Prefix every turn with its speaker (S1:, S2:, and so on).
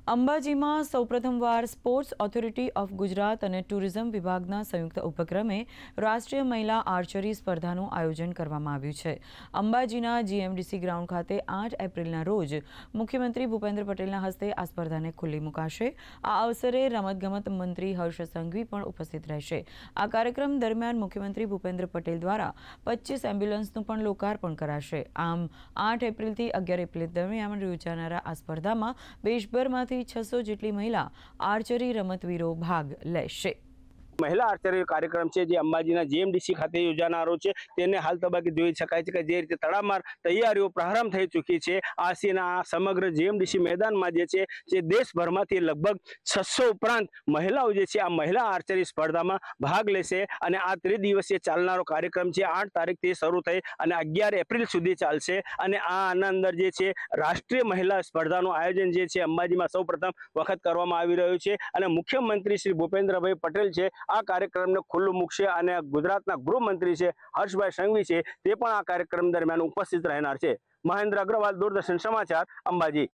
S1: અંબાજીમાં સૌપ્રથમવાર sports authority of Gujarat અને ટુરિઝમ વિભાગના સંયુક્ત ઉપક્રમે રાષ્ટ્રીય મહિલા આર્ચરી સ્પર્ધાનું આયોજન કરવામાં આવ્યું છે। અંબાજીના જીએમડીસી ગ્રાઉન્ડ ખાતે 8 એપ્રિલના રોજ મુખ્યમંત્રી ભૂપેન્દ્ર પટેલના હસ્તે આ સ્પર્ધાને ખુલ્લી મુકાશે। આ અવસરે રમતગમત મંત્રી હર્ષ સંઘવી પણ ઉપસ્થિત રહેશે। આ કાર્યક્રમ દરમિયાન મુખ્યમંત્રી ભૂપેન્દ્ર પટેલ દ્વારા 25 એમ્બ્યુલન્સનું પણ લોકાર્પણ કરાશે। આમ 8 એપ્રિલથી 11 એપ્રિલ દરમિયાન યોજાનારા આ સ્પર્ધામાં દેશભરમાંથી 600 જેટલી મહિલા આર્ચરી રમતવીરો ભાગ લેશે।
S2: महिला आर्चरी कार्यक्रम है जो अंबाजीना जीएमडीसी खाते योजानारो है तेने हाल तबक्के जोई शकाय छे के जे रीते तड़ामार तैयारीओ प्रारंभ थई चूकी है। आसीना समग्र जीएमडीसी मैदान में जे देशभरमांथी लगभग 600 उपरांत महिलाओं आ महिला आर्चरी स्पर्धा में भाग लेशे अने आ त्रिदिवसीय चालनारो कार्यक्रम है 8 तारीख थी शुरू थई अने 11 एप्रिल सुधी चालशे। अने आना अंदर जे छे राष्ट्रीय महिला स्पर्धानुं आयोजन जे छे अंबाजी में सौ प्रथम वखत करवामां आवी रह्युं छे अने मुख्यमंत्री श्री भूपेन्द्रभाई पटेल छे आ कार्यक्रम ने खुल्लू मूकशे अने गुजरातना गृहमंत्री छे हर्षभाई संघवी छे ते पण आ कार्यक्रम दरमियान उपस्थित रहनार छे। महेंद्र अग्रवाल, दूरदर्शन समाचार, अंबाजी।